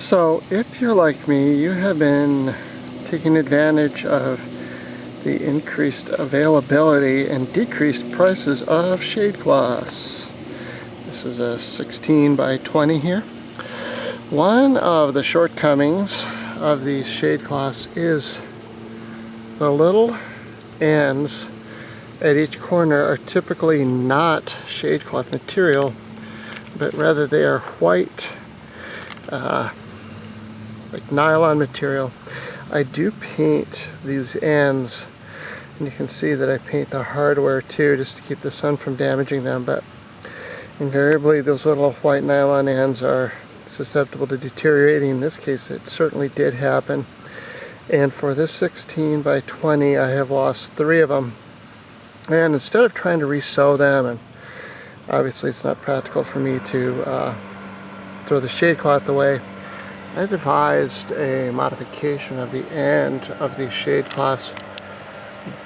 So if you're like me, you have been taking advantage of the increased availability and decreased prices of shade cloths. This is a 16 by 20 here. One of the shortcomings of these shade cloths is the little ends at each corner are typically not shade cloth material, but rather they are white, like nylon material. I do paint these ends, and you can see that I paint the hardware too, just to keep the sun from damaging them, but invariably those little white nylon ends are susceptible to deteriorating. In this case it certainly did happen, and for this 16 by 20 I have lost 3 of them. And instead of trying to re-sew them, and obviously it's not practical for me to throw the shade cloth away, I devised a modification of the end of these shade cloths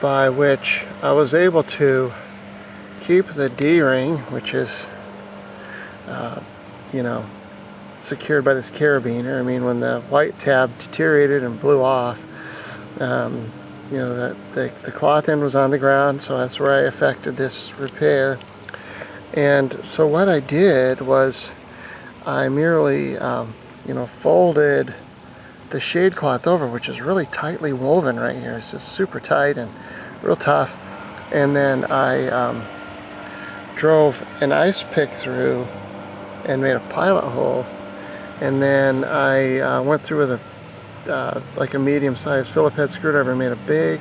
by which I was able to keep the D-ring, which is secured by this carabiner. I mean, when the white tab deteriorated and blew off, that the cloth end was on the ground, so that's where I effected this repair. And so what I did was I merely folded the shade cloth over, which is really tightly woven right here. It's just super tight and real tough. And then I drove an ice pick through and made a pilot hole. And then I went through with like a medium-sized Phillips head screwdriver and made a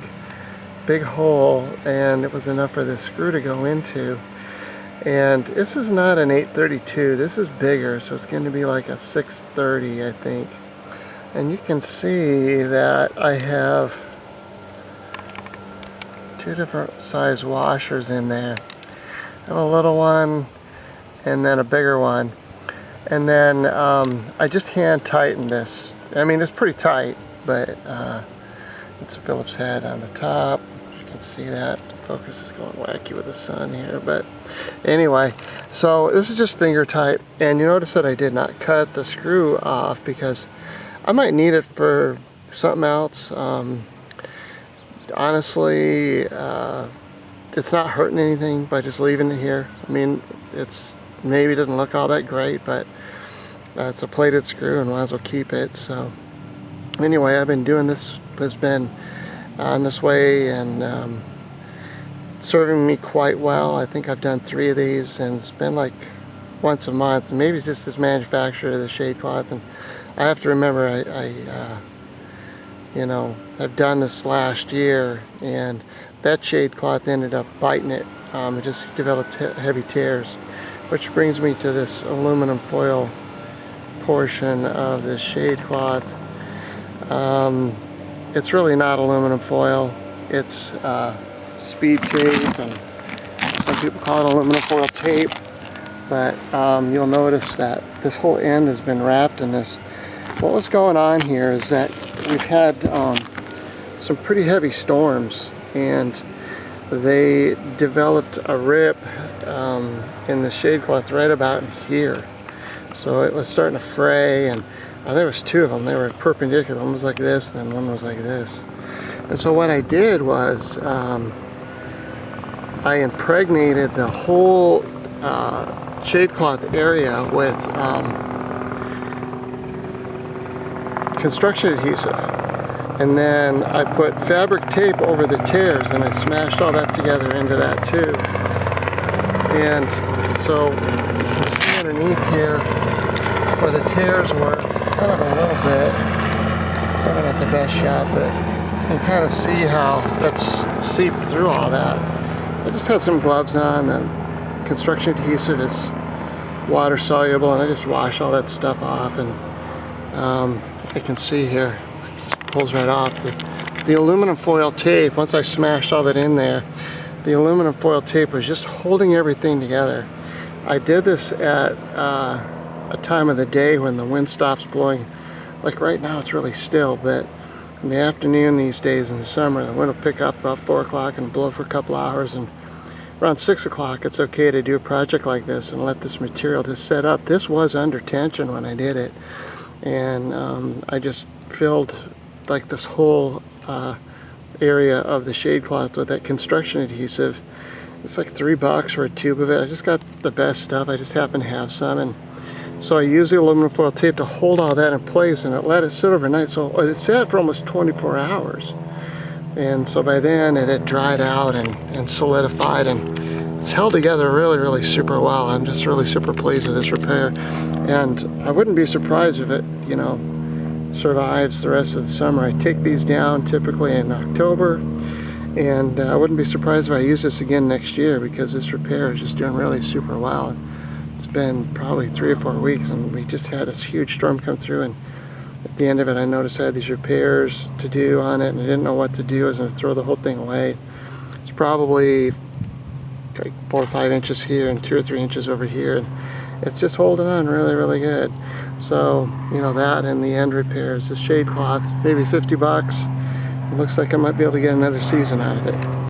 big hole, and it was enough for this screw to go into. And this is not an 832, this is bigger, so it's going to be like a 630, I think. And you can see that I have 2 different size washers in there. I have a little one and then a bigger one. And then I just hand tightened this. I mean, it's pretty tight, but it's a Phillips head on the top. You can see that. The focus is going wacky with the sun here, but anyway, so this is just finger tight. And you notice that I did not cut the screw off because I might need it for something else. Honestly, it's not hurting anything by just leaving it here. I mean, it's maybe doesn't look all that great, but it's a plated screw and might as well keep it. So anyway, I've been doing this, has been on this way, and serving me quite well. I think I've done 3 of these, and it's been like once a month. Maybe it's just this manufacturer of the shade cloth, and I have to remember I've done this last year, and that shade cloth ended up biting it. It just developed heavy tears, which brings me to this aluminum foil portion of this shade cloth. It's really not aluminum foil, it's speed tape, and some people call it aluminum foil tape, but you'll notice that this whole end has been wrapped in this. What was going on here is that we've had some pretty heavy storms, and they developed a rip in the shade cloth right about here. So it was starting to fray, and there was 2 of them. They were perpendicular. One was like this, and then one was like this. And so what I did was I impregnated the whole shade cloth area with construction adhesive. And then I put fabric tape over the tears, and I smashed all that together into that too. And so you can see underneath here where the tears were, kind of a little bit, probably not the best shot, but you can kind of see how that's seeped through all that. I just had some gloves on. The construction adhesive is water soluble, and I just wash all that stuff off, and you can see here, it just pulls right off. The aluminum foil tape, once I smashed all that in there, the aluminum foil tape was just holding everything together. I did this at a time of the day when the wind stops blowing. Like right now it's really still, but in the afternoon these days in the summer, the wind will pick up about 4 o'clock and blow for a couple hours, and around 6 o'clock it's okay to do a project like this and let this material just set up. This was under tension when I did it, and I just filled like this whole area of the shade cloth with that construction adhesive. It's like $3 for a tube of it. I just got the best stuff. I just happen to have some, and so I used the aluminum foil tape to hold all that in place, and it let it sit overnight. So it sat for almost 24 hours. And so by then it had dried out and solidified, and it's held together really super well. I'm just really super pleased with this repair. And I wouldn't be surprised if it, you know, survives the rest of the summer. I take these down typically in October, and I wouldn't be surprised if I use this again next year, because this repair is just doing really super well. It's been probably 3 or 4 weeks, and we just had this huge storm come through, and at the end of it I noticed I had these repairs to do on it, and I didn't know what to do. I was going to throw the whole thing away. It's probably like 4 or 5 inches here and 2 or 3 inches over here, and it's just holding on really good. So, you know, that and the end repairs, the shade cloth, maybe $50. It looks like I might be able to get another season out of it.